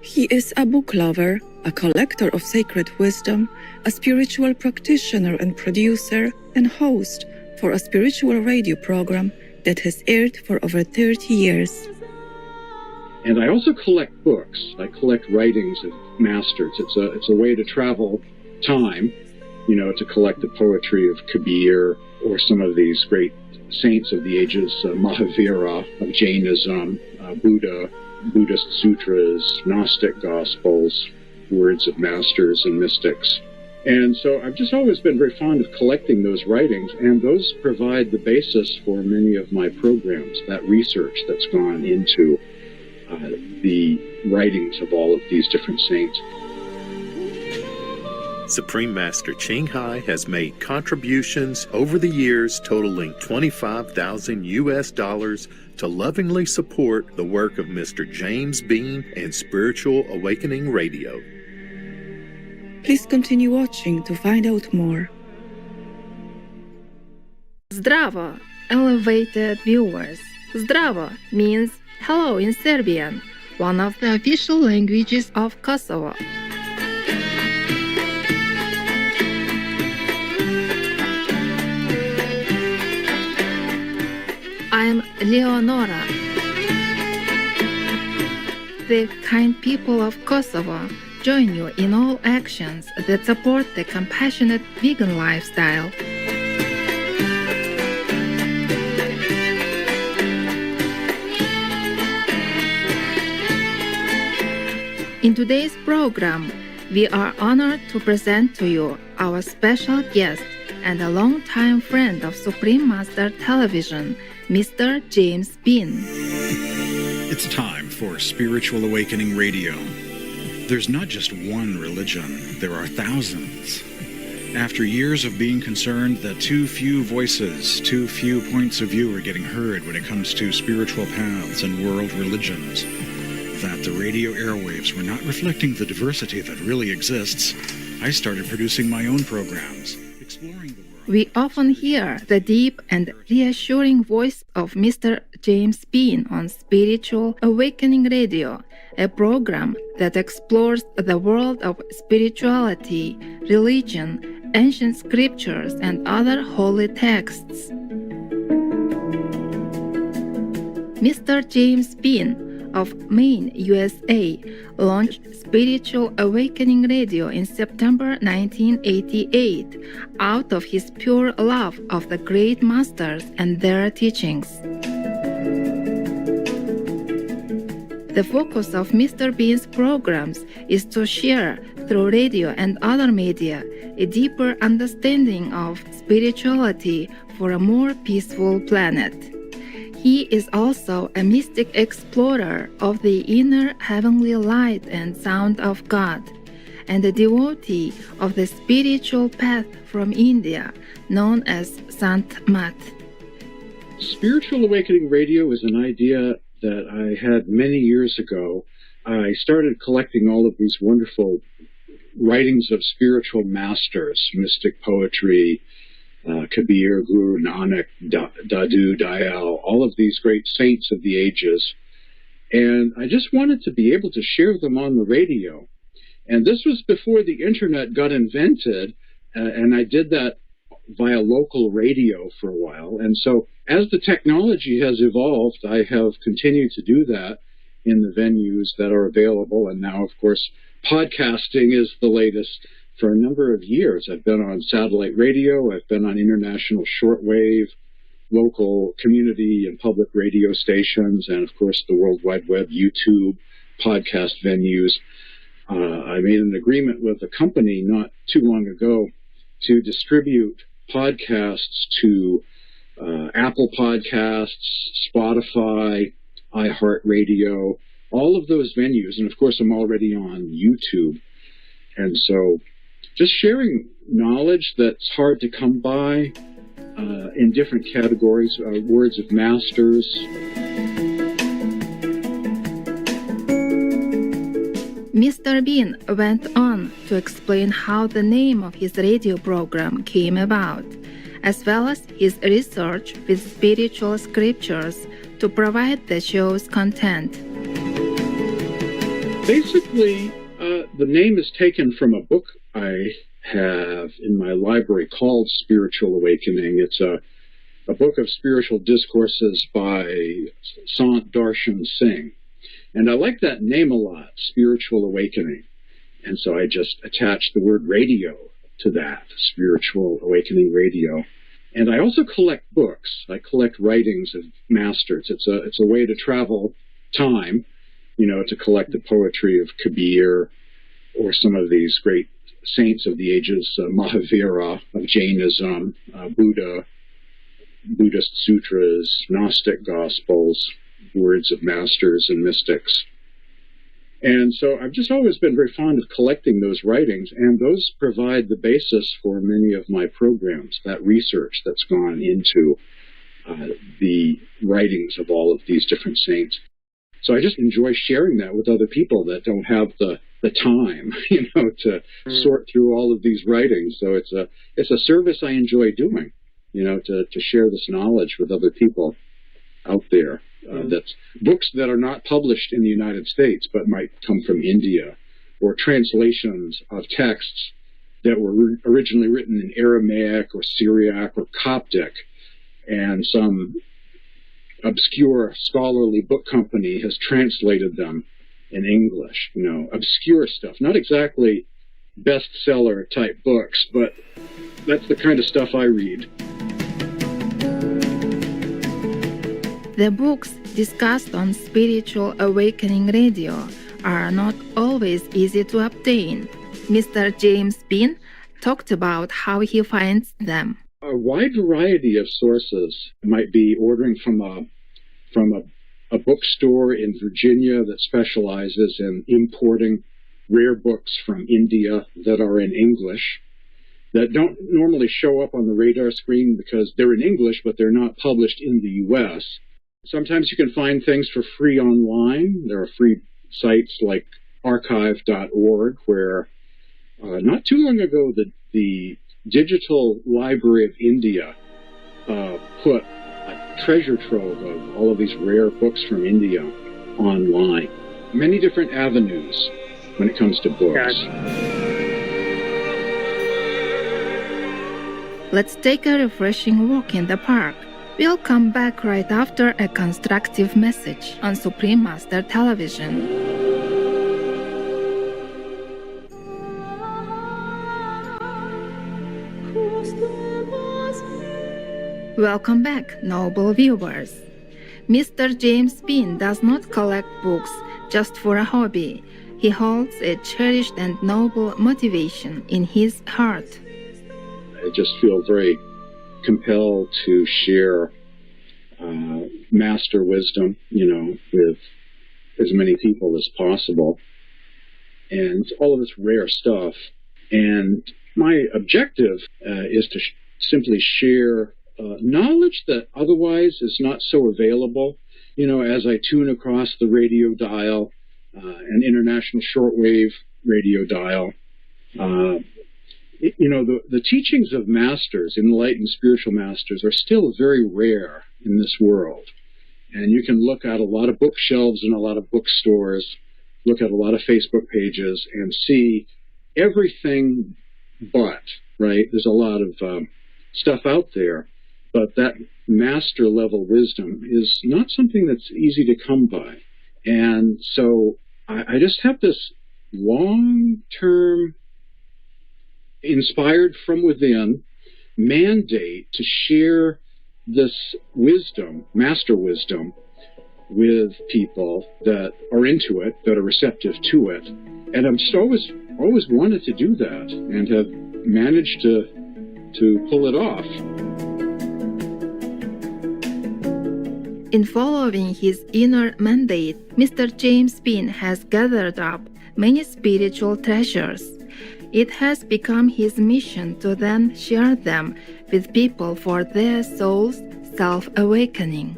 He is a book lover, a collector of sacred wisdom, a spiritual practitioner and producer, and host for a spiritual radio program that has aired for over 30 years. And I also collect books. I collect writings of masters. It's a way to travel time, to collect the poetry of Kabir or some of these great saints of the ages, Mahavira of Jainism, Buddha, Buddhist sutras, Gnostic gospels, words of masters and mystics. And so I've just always been very fond of collecting those writings, and those provide the basis for many of my programs, that research that's gone into the writings of all of these different saints. Supreme Master Ching has made contributions over the years totaling $25,000 to lovingly support the work of Mr. James Bean and Spiritual Awakening Radio. Please continue watching to find out more. Zdravo, elevated viewers. Zdravo means hello in Serbian, one of the official languages of Kosovo. I'm Leonora. The kind people of Kosovo join you in all actions that support the compassionate vegan lifestyle. In today's program, we are honored to present to you our special guest and a longtime friend of Supreme Master Television, Mr. James Bean. It's time for Spiritual Awakening Radio. There's not just one religion, there are thousands. After years of being concerned that too few voices, too few points of view are getting heard when it comes to spiritual paths and world religions, that the radio airwaves were not reflecting the diversity that really exists, I started producing my own programs, exploring the world. We often hear the deep and reassuring voice of Mr. James Bean on Spiritual Awakening Radio, a program that explores the world of spirituality, religion, ancient scriptures, and other holy texts. Mr. James Bean of Maine, USA, launched Spiritual Awakening Radio in September 1988 out of his pure love of the great masters and their teachings. The focus of Mr. Bean's programs is to share, through radio and other media, a deeper understanding of spirituality for a more peaceful planet. He is also a mystic explorer of the inner heavenly light and sound of God, and a devotee of the spiritual path from India, known as Sant Mat. Spiritual Awakening Radio is an idea that I had many years ago. I started collecting all of these wonderful writings of spiritual masters, mystic poetry, Kabir, Guru Nanak, Dadu, Dayal, all of these great saints of the ages. And I just wanted to be able to share them on the radio. And this was before the internet got invented, and I did that via local radio for a while. And so as the technology has evolved, I have continued to do that in the venues that are available. And now, of course, podcasting is the latest. For a number of years, I've been on satellite radio, I've been on international shortwave, local community and public radio stations, and of course the World Wide Web, YouTube, podcast venues. I made an agreement with a company not too long ago to distribute podcasts to Apple Podcasts, Spotify, iHeartRadio, all of those venues. And of course, I'm already on YouTube. And so just sharing knowledge that's hard to come by in different categories, words of masters. Mr. Bean went on to explain how the name of his radio program came about, as well as his research with spiritual scriptures to provide the show's content. Basically, the name is taken from a book I have in my library called Spiritual Awakening. It's a book of spiritual discourses by Sant Darshan Singh. And I like that name a lot, Spiritual Awakening. And so I just attached the word radio to that, Spiritual Awakening Radio. And I also collect books. I collect writings of masters. It's a way to travel time, to collect the poetry of Kabir or some of these great saints of the ages, Mahavira of Jainism, Buddha, Buddhist sutras, Gnostic gospels, words of masters and mystics. And so I've just always been very fond of collecting those writings, and those provide the basis for many of my programs, that research that's gone into the writings of all of these different saints. So I just enjoy sharing that with other people that don't have the time, to sort through all of these writings. So it's a service I enjoy doing, to share this knowledge with other people out there. That's books that are not published in the United States, but might come from India, or translations of texts that were originally written in Aramaic or Syriac or Coptic, and some obscure scholarly book company has translated them in English, obscure stuff, not exactly bestseller type books, but that's the kind of stuff I read. The books discussed on Spiritual Awakening Radio are not always easy to obtain. Mr. James Bean talked about how he finds them. A wide variety of sources. Might be ordering from a bookstore in Virginia that specializes in importing rare books from India that are in English, that don't normally show up on the radar screen because they're in English, but they're not published in the U.S. Sometimes you can find things for free online. There are free sites like archive.org, where not too long ago the Digital Library of India put a treasure trove of all of these rare books from India online. Many different avenues when it comes to books. Let's take a refreshing walk in the park. We'll come back right after a constructive message on Supreme Master Television. Welcome back, noble viewers. Mr. James Bean does not collect books just for a hobby. He holds a cherished and noble motivation in his heart. I just feel very compelled to share master wisdom, with as many people as possible, and all of this rare stuff. And my objective is to simply share knowledge that otherwise is not so available. As I tune across the radio dial, an international shortwave radio dial, the teachings of masters, enlightened spiritual masters, are still very rare in this world. And you can look at a lot of bookshelves in a lot of bookstores, look at a lot of Facebook pages, and see everything but, right? There's a lot of stuff out there, but that master level wisdom is not something that's easy to come by. And so I just have this long-term, inspired from within, mandate to share this wisdom, master wisdom, with people that are into it, that are receptive to it. And I've just always wanted to do that, and have managed to pull it off. In following his inner mandate, Mr. James Bean has gathered up many spiritual treasures. It has become his mission to then share them with people for their soul's self-awakening.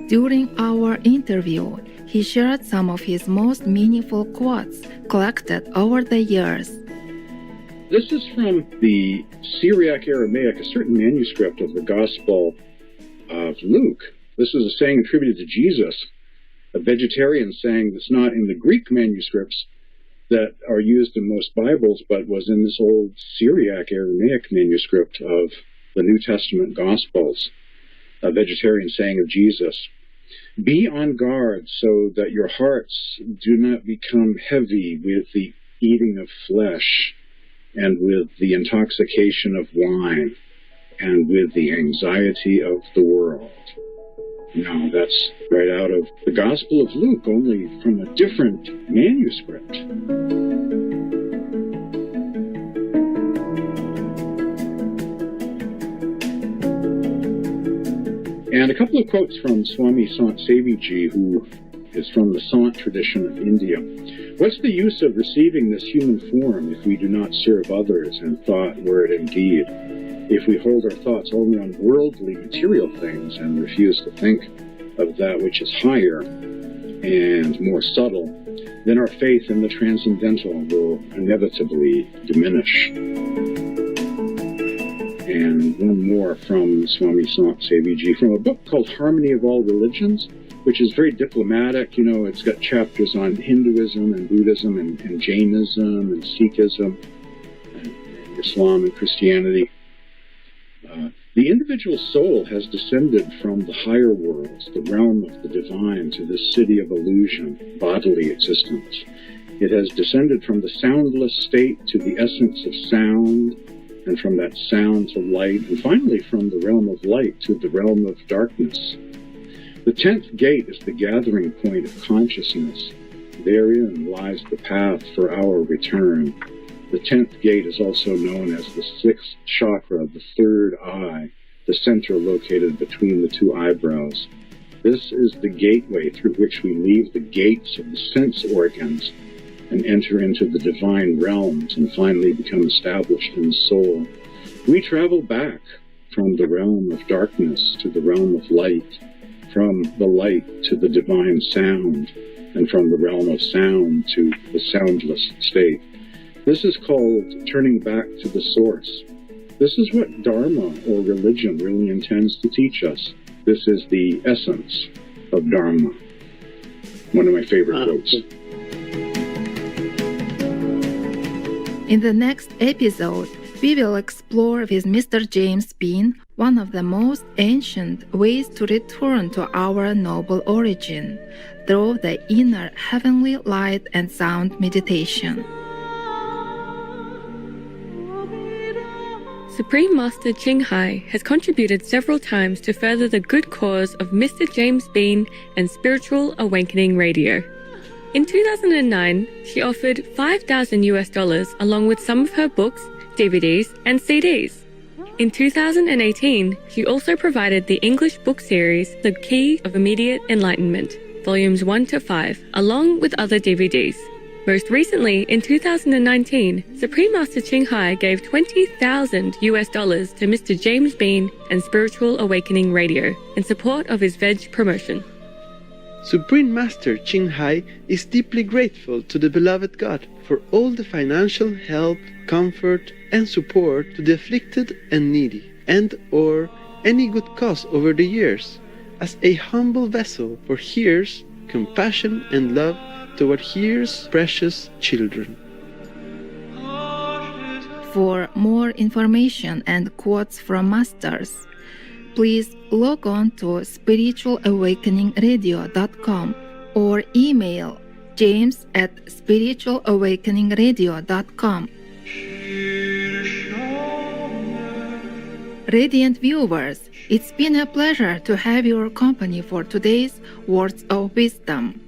During our interview, he shared some of his most meaningful quotes collected over the years. This is from the Syriac Aramaic, a certain manuscript of the Gospel of Luke. This is a saying attributed to Jesus. A vegetarian saying that's not in the Greek manuscripts that are used in most Bibles, but was in this old Syriac Aramaic manuscript of the New Testament Gospels. A vegetarian saying of Jesus, "Be on guard so that your hearts do not become heavy with the eating of flesh and with the intoxication of wine and with the anxiety of the world." Now, that's right out of the Gospel of Luke, only from a different manuscript. And a couple of quotes from Swami Sant Seviji, who is from the Sant tradition of India. "What's the use of receiving this human form if we do not serve others in thought, word, and deed? If we hold our thoughts only on worldly, material things and refuse to think of that which is higher and more subtle, then our faith in the transcendental will inevitably diminish." And one more from Swami Sant Seviji, from a book called Harmony of All Religions, which is very diplomatic. You know, it's got chapters on Hinduism and Buddhism and Jainism and Sikhism and Islam and Christianity. The individual soul has descended from the higher worlds, the realm of the divine, to this city of illusion, bodily existence. It has descended from the soundless state to the essence of sound, and from that sound to light, and finally from the realm of light to the realm of darkness. The 10th gate is the gathering point of consciousness. Therein lies the path for our return. The 10th gate is also known as the 6th chakra, the third eye, the center located between the two eyebrows. This is the gateway through which we leave the gates of the sense organs and enter into the divine realms and finally become established in the soul. We travel back from the realm of darkness to the realm of light, from the light to the divine sound, and from the realm of sound to the soundless state. This is called turning back to the source. This is what Dharma, or religion, really intends to teach us. This is the essence of Dharma. One of my favorite quotes. In the next episode, we will explore with Mr. James Bean one of the most ancient ways to return to our noble origin through the inner heavenly light and sound meditation. Supreme Master Ching has contributed several times to further the good cause of Mr. James Bean and Spiritual Awakening Radio. In 2009, she offered $5,000 along with some of her books, DVDs, and CDs. In 2018, she also provided the English book series The Key of Immediate Enlightenment, volumes 1 to 5, along with other DVDs. Most recently, in 2019, Supreme Master Ching gave $20,000 to Mr. James Bean and Spiritual Awakening Radio in support of his veg promotion. Supreme Master Ching is deeply grateful to the beloved God for all the financial help, comfort, and support to the afflicted and needy, and/or any good cause over the years, as a humble vessel for His compassion and love toward His precious children. For more information and quotes from masters, please log on to spiritualawakeningradio.com or email james@spiritualawakeningradio.com. Radiant viewers, it's been a pleasure to have your company for today's Words of Wisdom.